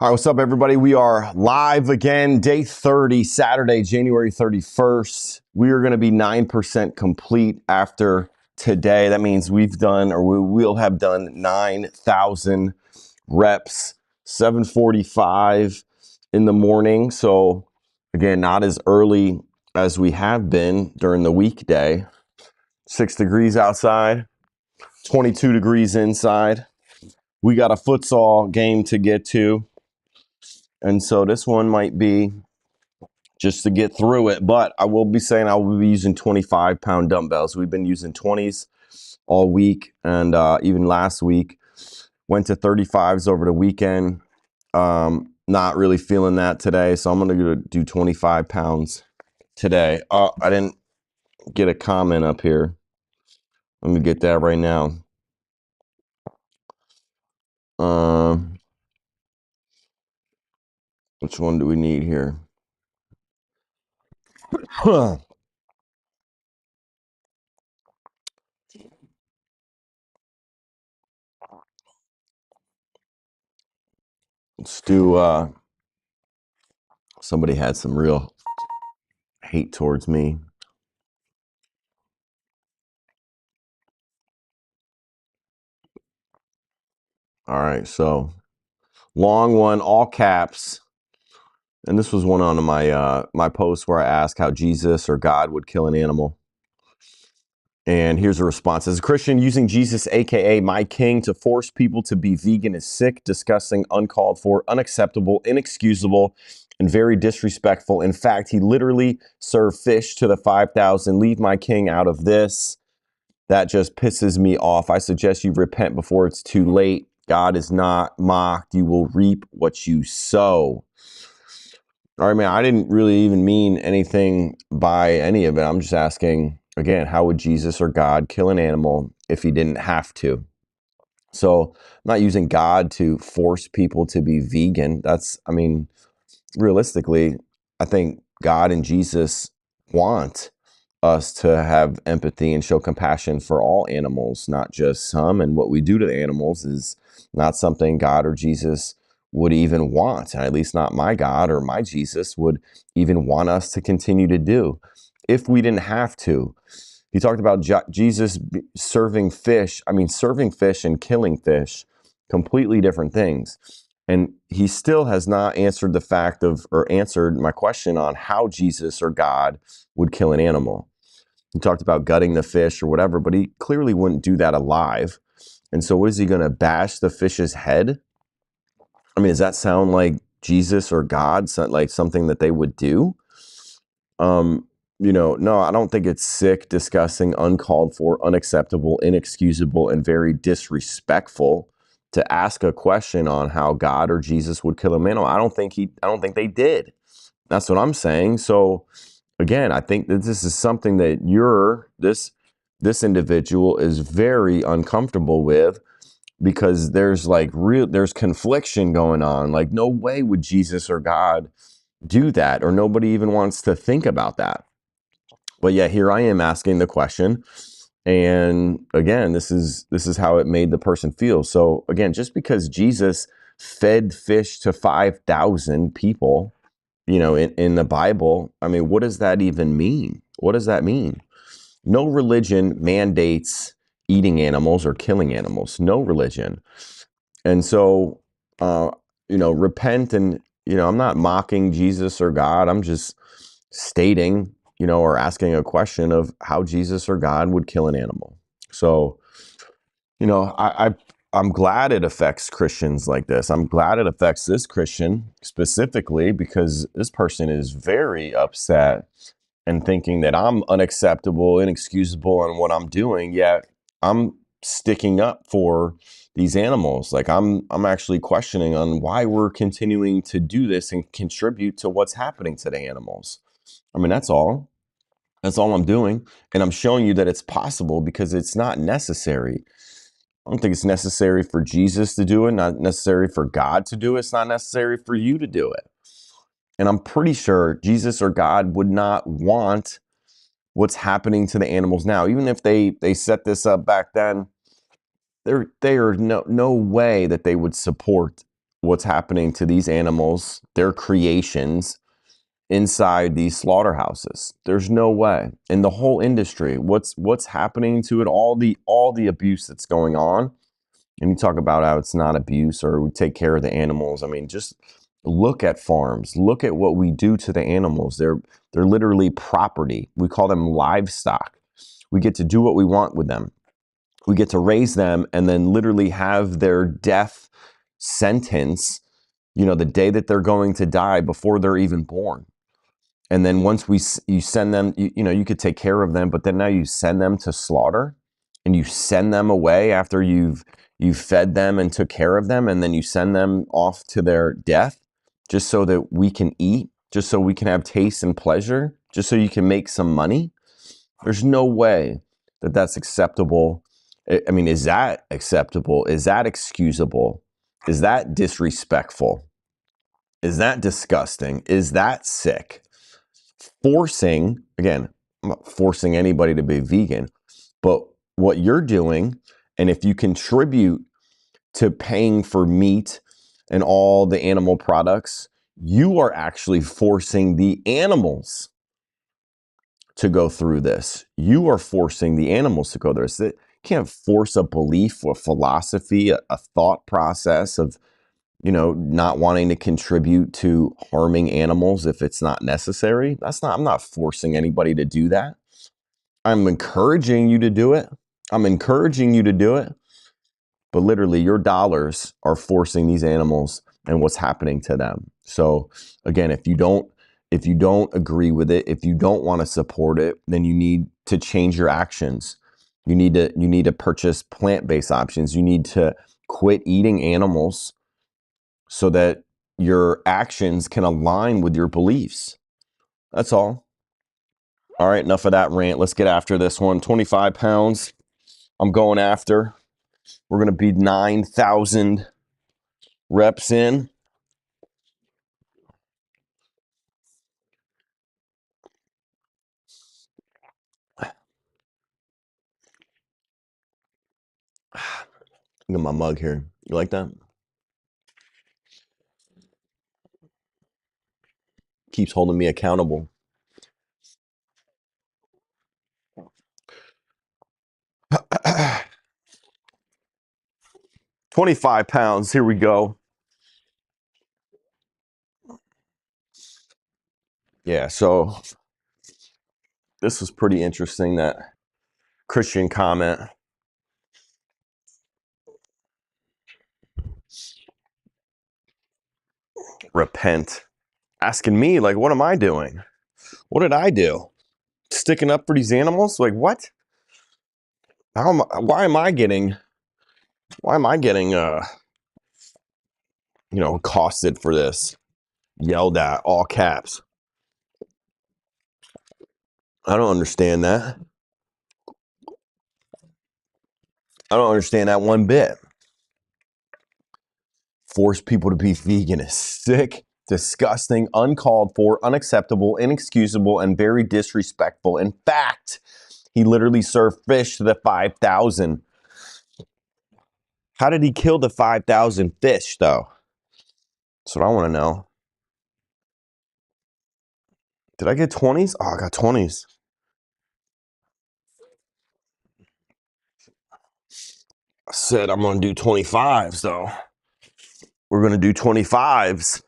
All right, what's up, everybody? We are live again, day 30, Saturday, January 31st. We are going to be 9% complete after today. That means we've done, or we will have done 9,000 reps, 7:45 in the morning. So again, not as early as we have been during the weekday. 6 degrees outside, 22 degrees inside. We got a futsal game to get to. And so this one might be just to get through it. But I will be saying I will be using 25-pound dumbbells. We've been using 20s all week, and even last week. Went to 35s over the weekend. Not really feeling that today, so I'm going to do 25 pounds today. I didn't get a comment up here. Let me get that right now. Which one do we need here? Let's do, somebody had some real hate towards me. All right, so long one, all caps. And this was one on my my post where I asked how Jesus or God would kill an animal. And here's a response. As a Christian, using Jesus, aka my king, to force people to be vegan is sick, disgusting, uncalled for, unacceptable, inexcusable, and very disrespectful. In fact, he literally served fish to the 5,000. Leave my king out of this. That just pisses me off. I suggest you repent before it's too late. God is not mocked. You will reap what you sow. All right, man, I didn't really even mean anything by any of it. I'm just asking, again, how would Jesus or God kill an animal if he didn't have to? So I'm not using God to force people to be vegan. I mean, realistically, I think God and Jesus want us to have empathy and show compassion for all animals, not just some. And what we do to the animals is not something God or Jesus would even want. At least not my God or my Jesus would even want us to continue to do if we didn't have to. He talked about Jesus serving fish. I mean, serving fish and killing fish, completely different things. And he still has not answered the fact of, or answered my question on how Jesus or God would kill an animal. He talked about gutting the fish or whatever, but he clearly wouldn't do that alive. And so what is he going to bash the fish's head? I mean, does that sound like Jesus or God, like something that they would do? No, I don't think it's sick, disgusting, uncalled for, unacceptable, inexcusable, and very disrespectful to ask a question on how God or Jesus would kill a man. I don't think they did. That's what I'm saying. So again, I think that this is something that this individual is very uncomfortable with, because there's confliction going on. Like, no way would Jesus or God do that, or nobody even wants to think about that. But yeah, here I am asking the question. And again, this is how it made the person feel. So again, just because Jesus fed fish to 5,000 people, in the Bible, I mean, what does that even mean? What does that mean? No religion mandates eating animals or killing animals. No religion. And so, repent. And, I'm not mocking Jesus or God. I'm just stating, or asking a question of how Jesus or God would kill an animal. So, I'm glad it affects Christians like this. I'm glad it affects this Christian specifically, because this person is very upset and thinking that I'm unacceptable, inexcusable in what I'm doing, yet I'm sticking up for these animals. Like, I'm actually questioning on why we're continuing to do this and contribute to what's happening to the animals. I mean, that's all. That's all I'm doing. And I'm showing you that it's possible, because it's not necessary. I don't think it's necessary for Jesus to do it, not necessary for God to do it. It's not necessary for you to do it. And I'm pretty sure Jesus or God would not want what's happening to the animals now. Even if they set this up back then, there are no way that they would support what's happening to these animals, their creations, inside these slaughterhouses. There's no way. In the whole industry, what's happening to it, all the abuse that's going on. And you talk about how it's not abuse or we take care of the animals. I mean, just look at farms. Look at what we do to the animals. They're literally property. We call them livestock. We get to do what we want with them. We get to raise them and then literally have their death sentence, the day that they're going to die before they're even born. And then once you send them, you could take care of them, but then now you send them to slaughter and you send them away after you've fed them and took care of them, and then you send them off to their death just so that we can eat, just so we can have taste and pleasure, just so you can make some money. There's no way that that's acceptable. I mean, is that acceptable? Is that excusable? Is that disrespectful? Is that disgusting? Is that sick? Again, I'm not forcing anybody to be vegan, but what you're doing, and if you contribute to paying for meat and all the animal products, you are actually forcing the animals to go through this. You are forcing the animals to go through this. You can't force a belief or philosophy, a thought process of not wanting to contribute to harming animals if it's not necessary. I'm not forcing anybody to do that. I'm encouraging you to do it. I'm encouraging you to do it. But literally your dollars are forcing these animals and what's happening to them. So again, if you don't agree with it, if you don't want to support it, then you need to change your actions. You need to purchase plant-based options. You need to quit eating animals so that your actions can align with your beliefs. That's all. All right, enough of that rant. Let's get after this one. 25 pounds. I'm going after. We're going to be 9,000 reps in. Look at my mug here. You like that? Keeps holding me accountable. $25 pounds. Here we go. Yeah, so this was pretty interesting, that Christian comment. Repent. Asking me, like, what am I doing? What did I do? Sticking up for these animals? Like, what? Why am I getting accosted for this? Yelled at, all caps. I don't understand that. I don't understand that one bit. Force people to be vegan is sick, disgusting, uncalled for, unacceptable, inexcusable, and very disrespectful. In fact, he literally served fish to the 5,000. How did he kill the 5,000 fish, though? That's what I want to know. Did I get 20s? Oh, I got 20s. I said I'm going to do 25s, though. We're going to do 25s.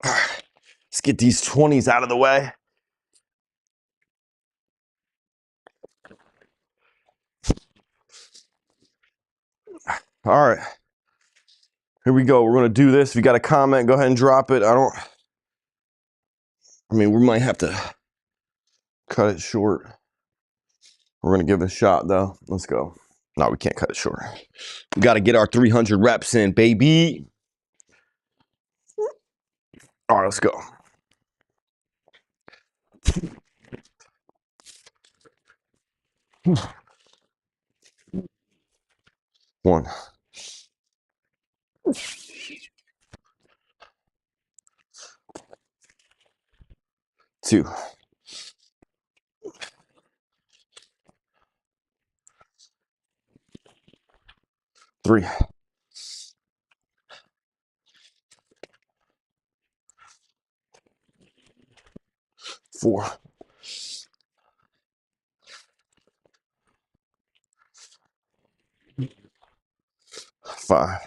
Let's get these 20s out of the way. All right. Here we go. We're going to do this. If you got a comment, go ahead and drop it. We might have to cut it short. We're going to give it a shot, though. Let's go. No, we can't cut it short. We got to get our 300 reps in, baby. All right, let's go. One. Two. 3, 4, 5,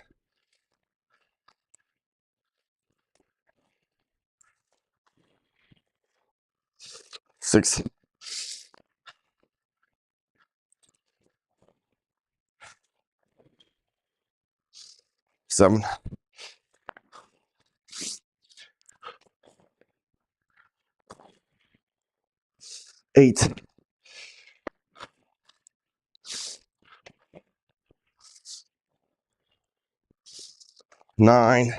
6, 7, 8, 9,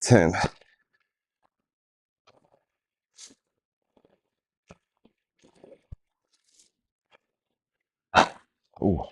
10. Ooh.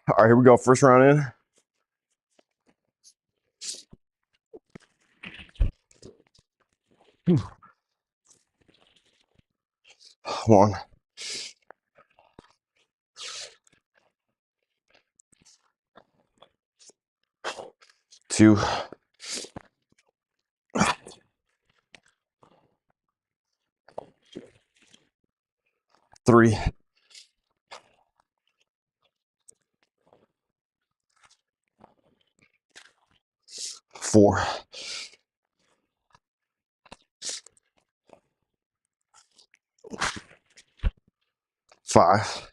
All right, here we go. First round in. 1, 2, 3, 4, 5,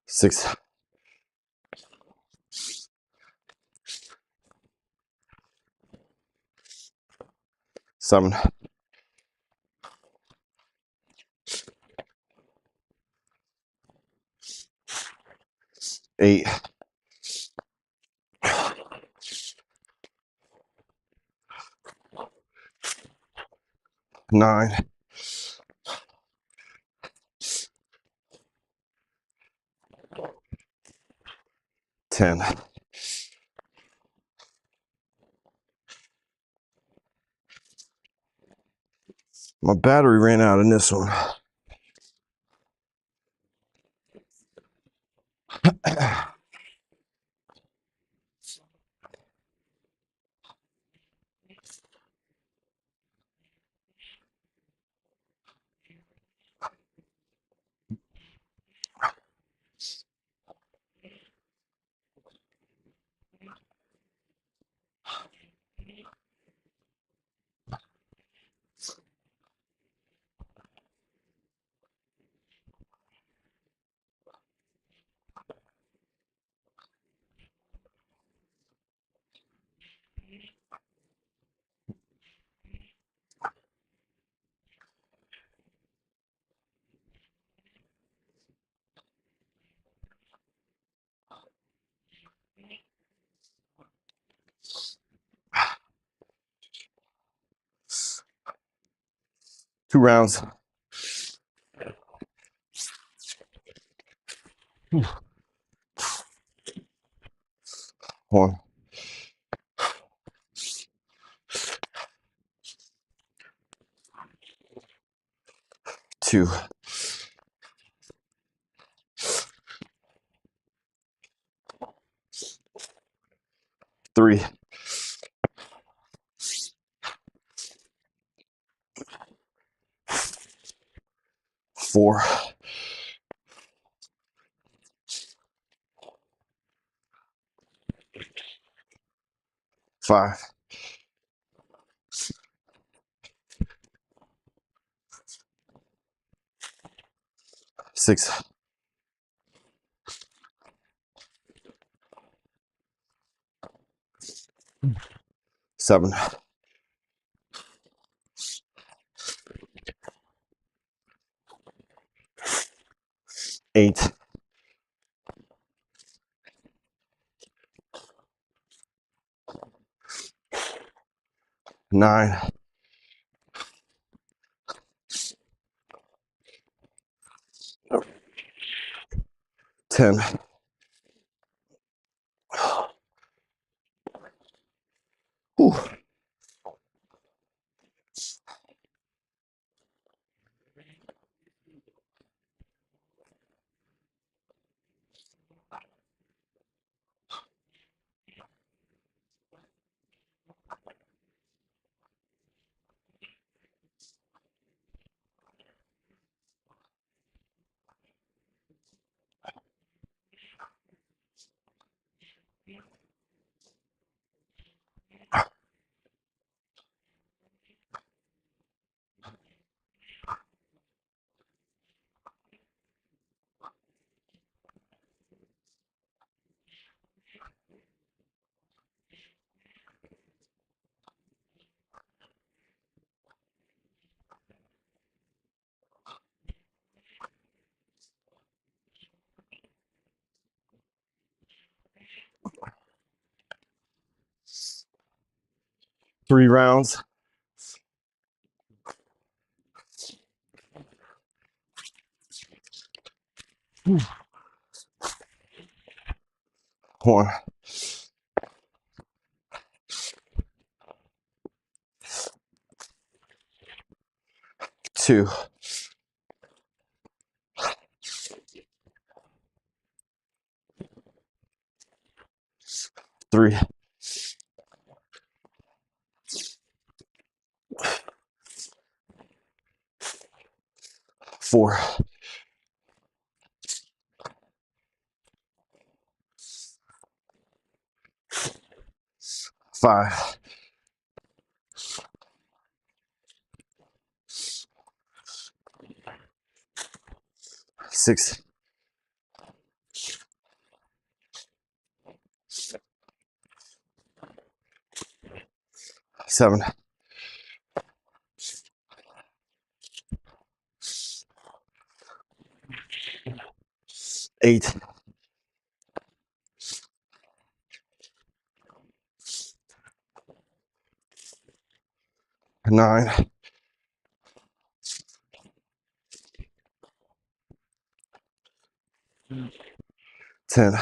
6, 7, 8, 9, 10. My battery ran out in this one. 2 rounds. 1, 2, 3, 4, 5, 6, 7, 8, 9, 10. Whew. 3 rounds. 1, 2, 3, 4, 5, 6, 7, 8, 9, 10.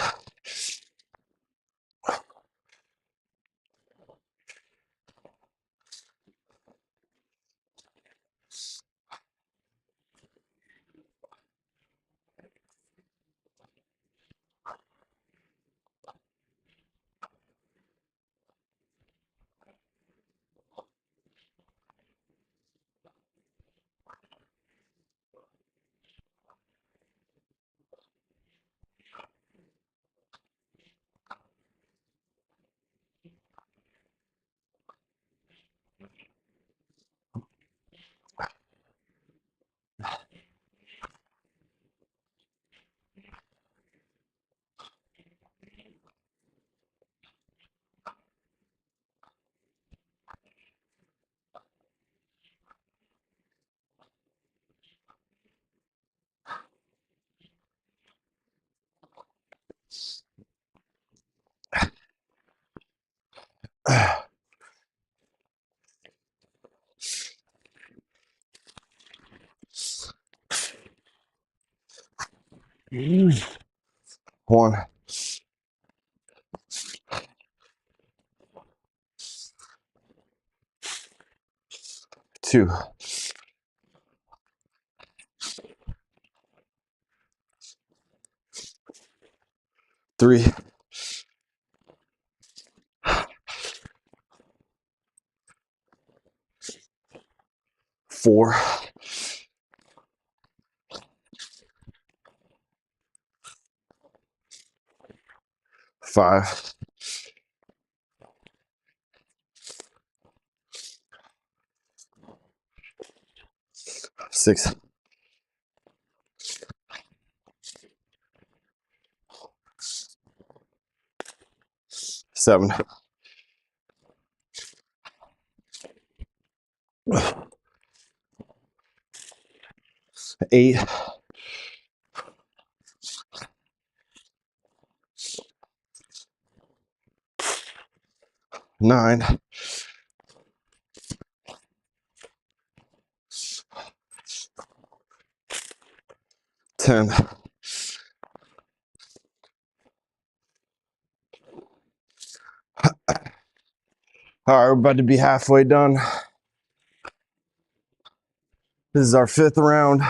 One, 2, 3, 4, 5, 6, 7, 8, 9, 10. All right, we're about to be halfway done. This is our 5th round.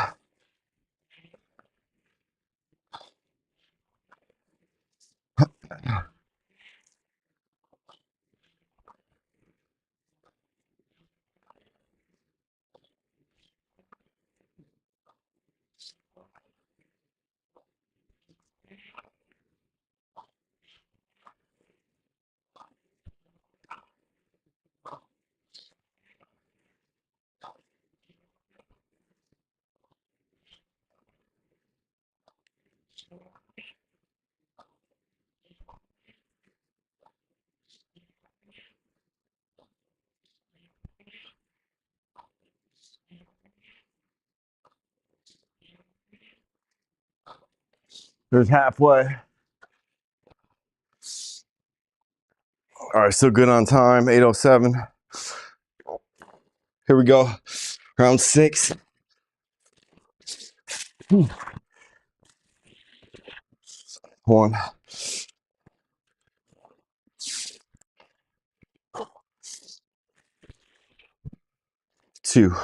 There's halfway. All right, still good on time, 8:07. Here we go. Round 6. 1, 2,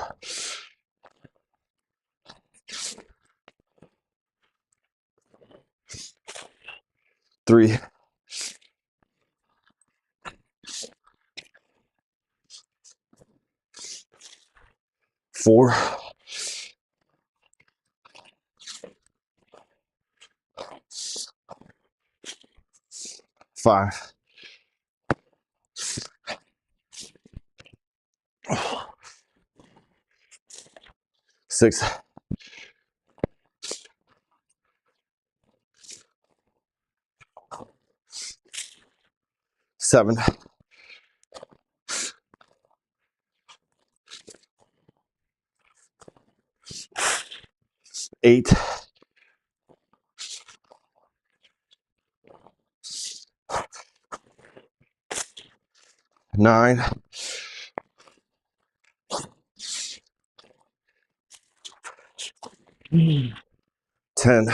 3, 4, 5, 6, 7, 8, 9, 10.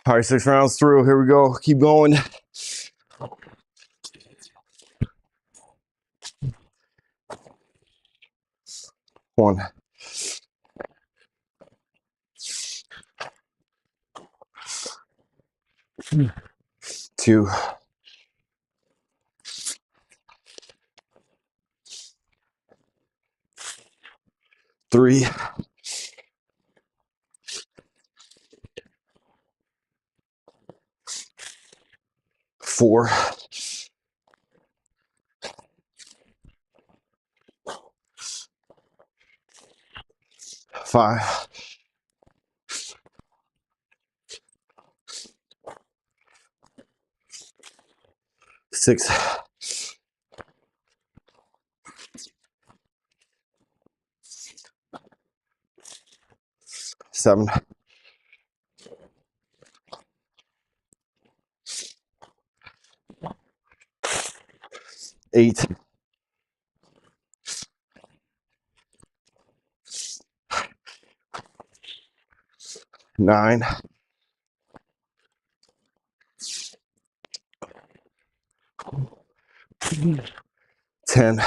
All right, 6 rounds through. Here we go. Keep going. 1, 2, 3, 4, 5, 6, 7, 8, 9, 10,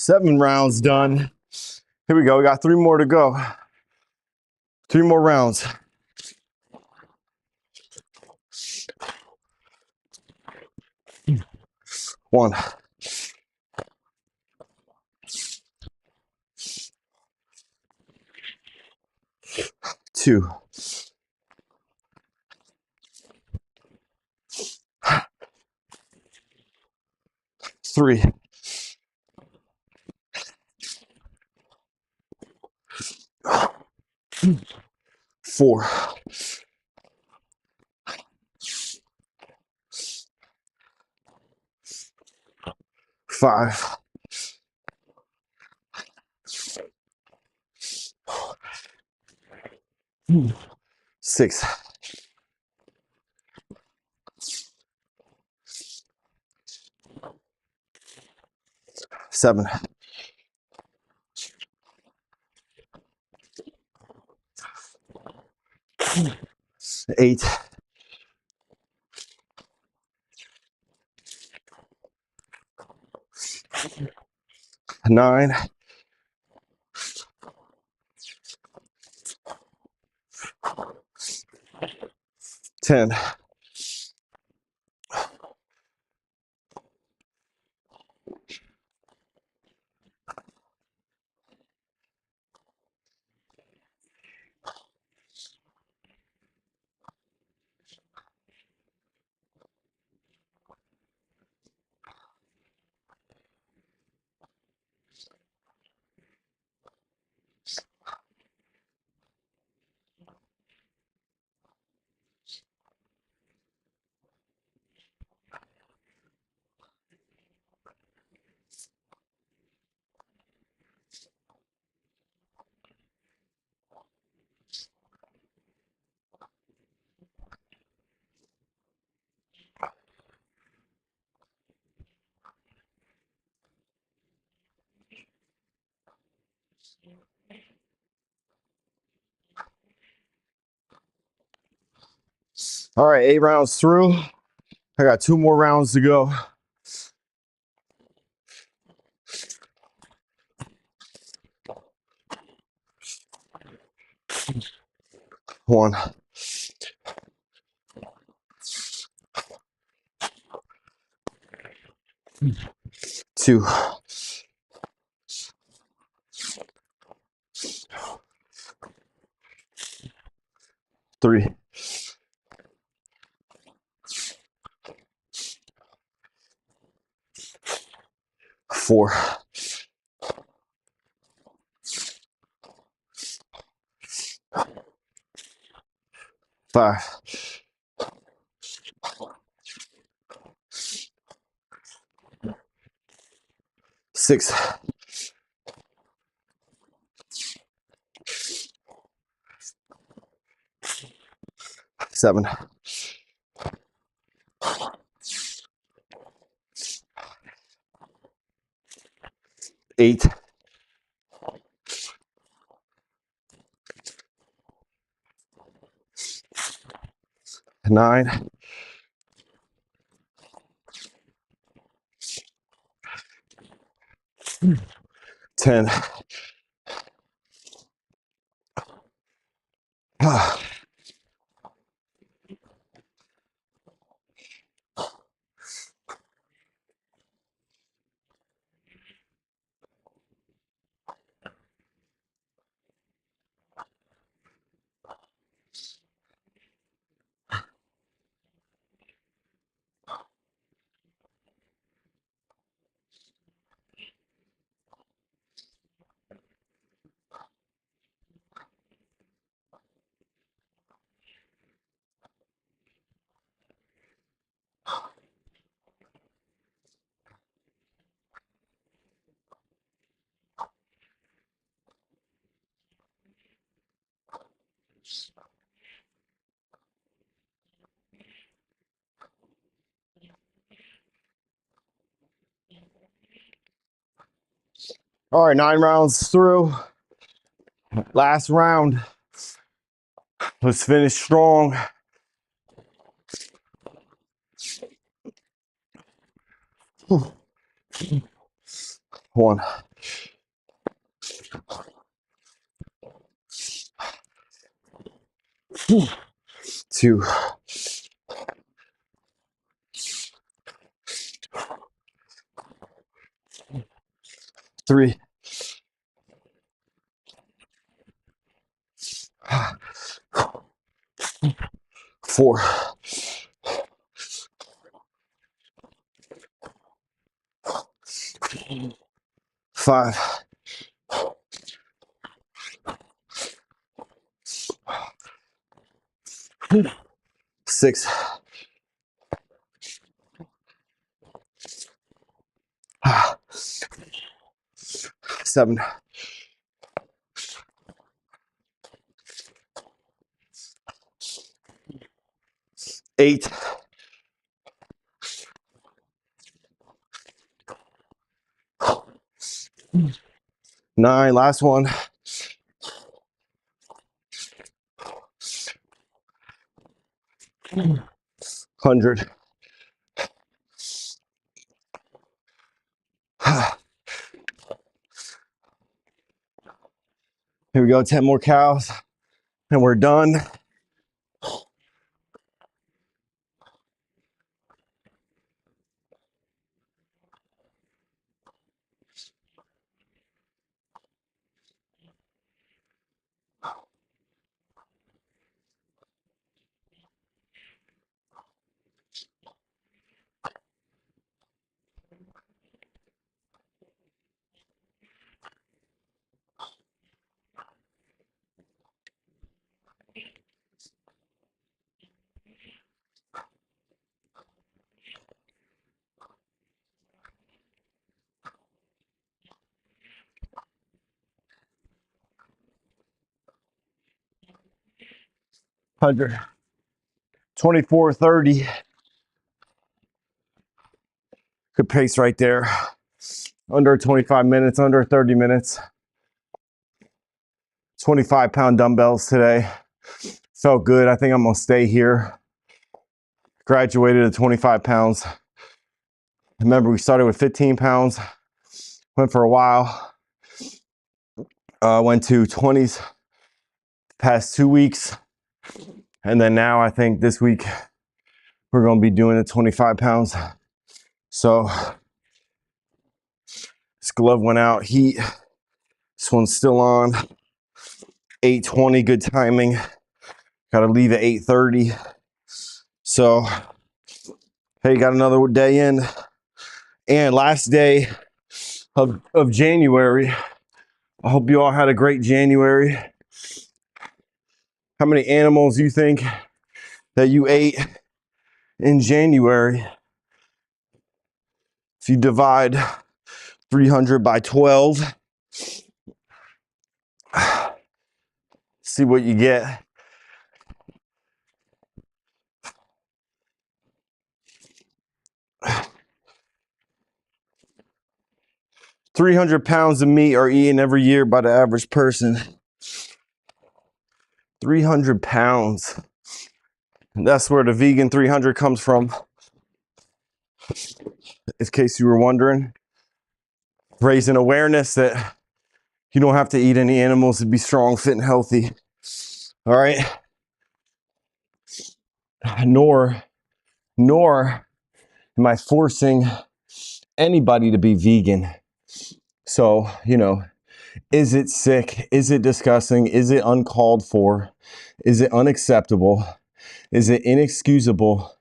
7 rounds done. Here we go. We got 3 more to go. 3 more rounds. 1, 2, 3, 4, 5, 6, 7, 8, 9, 10, All right, 8 rounds through. I got 2 more rounds to go. 1, 2, 3, 4, 5, 6, 7, 8, 9, 10. All right, 9 rounds through. Last round. Let's finish strong. 1, 2, 3, 4, 5, 6, 7, 8, 9. Last one. 100. Here we go. 10 more cows, and we're done. Hundred. 24:30. Good pace right there. Under 25 minutes, under 30 minutes. 25-pound dumbbells today. Felt good. I think I'm going to stay here. Graduated at 25 pounds. Remember, we started with 15 pounds. Went for a while. Went to 20s past 2 weeks. And then now I think this week we're going to be doing it 25 pounds. So this glove went out. Heat. This one's still on. 8:20, good timing. Got to leave at 8:30. So, hey, got another day in. And last day of January. I hope you all had a great January. How many animals you think that you ate in January? If you divide 300 by 12. See what you get. £300 of meat are eaten every year by the average person. 300 pounds. That's where the vegan 300 comes from. In case you were wondering, raising awareness that you don't have to eat any animals to be strong, fit, and healthy. All right. Nor am I forcing anybody to be vegan. So, is it sick? Is it disgusting? Is it uncalled for? Is it unacceptable? Is it inexcusable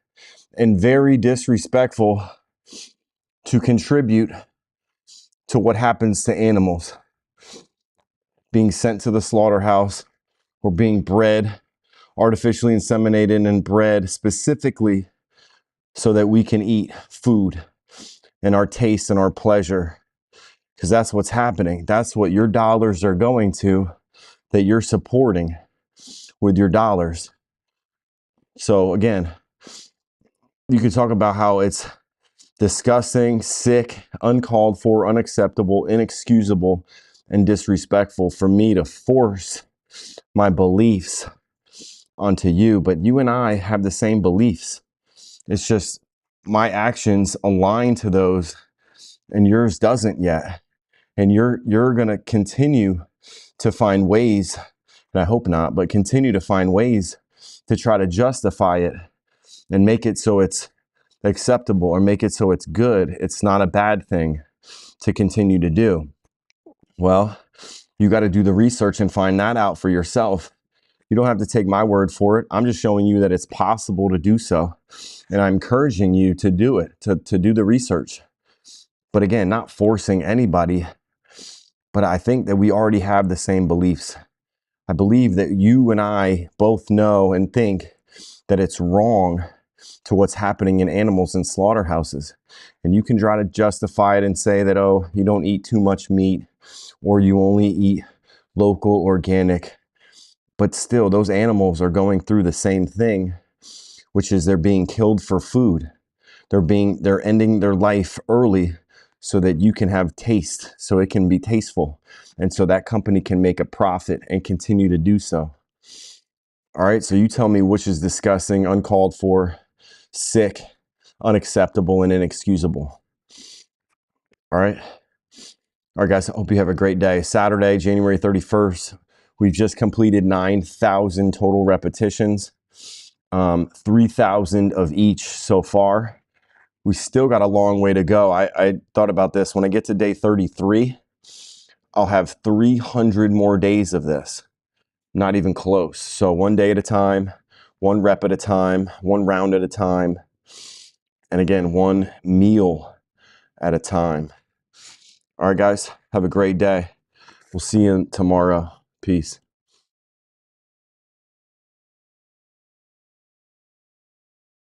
and very disrespectful to contribute to what happens to animals being sent to the slaughterhouse or being bred, artificially inseminated and bred specifically so that we can eat food and our taste and our pleasure? Because that's what's happening. That's what your dollars are going to, that you're supporting with your dollars. So again, you can talk about how it's disgusting, sick, uncalled for, unacceptable, inexcusable, and disrespectful for me to force my beliefs onto you. But you and I have the same beliefs. It's just my actions align to those and yours doesn't yet. And you're going to continue to find ways, and I hope not, but continue to find ways to try to justify it and make it so it's acceptable or make it so it's good. It's not a bad thing to continue to do. Well, you got to do the research and find that out for yourself. You don't have to take my word for it. I'm just showing you that it's possible to do so. And I'm encouraging you to do it, to do the research. But again, not forcing anybody. But I think that we already have the same beliefs. I believe that you and I both know and think that it's wrong to what's happening in animals in slaughterhouses. And you can try to justify it and say that, oh, you don't eat too much meat or you only eat local, organic. But still, those animals are going through the same thing, which is they're being killed for food. They're ending their life early so that you can have taste, so it can be tasteful. And so that company can make a profit and continue to do so. All right, so you tell me which is disgusting, uncalled for, sick, unacceptable, and inexcusable. All right. All right, guys, I hope you have a great day. Saturday, January 31st, we've just completed 9,000 total repetitions, 3,000 of each so far. We still got a long way to go. I thought about this. When I get to day 33, I'll have 300 more days of this. Not even close. So one day at a time, one rep at a time, one round at a time. And again, one meal at a time. All right, guys, have a great day. We'll see you tomorrow. Peace.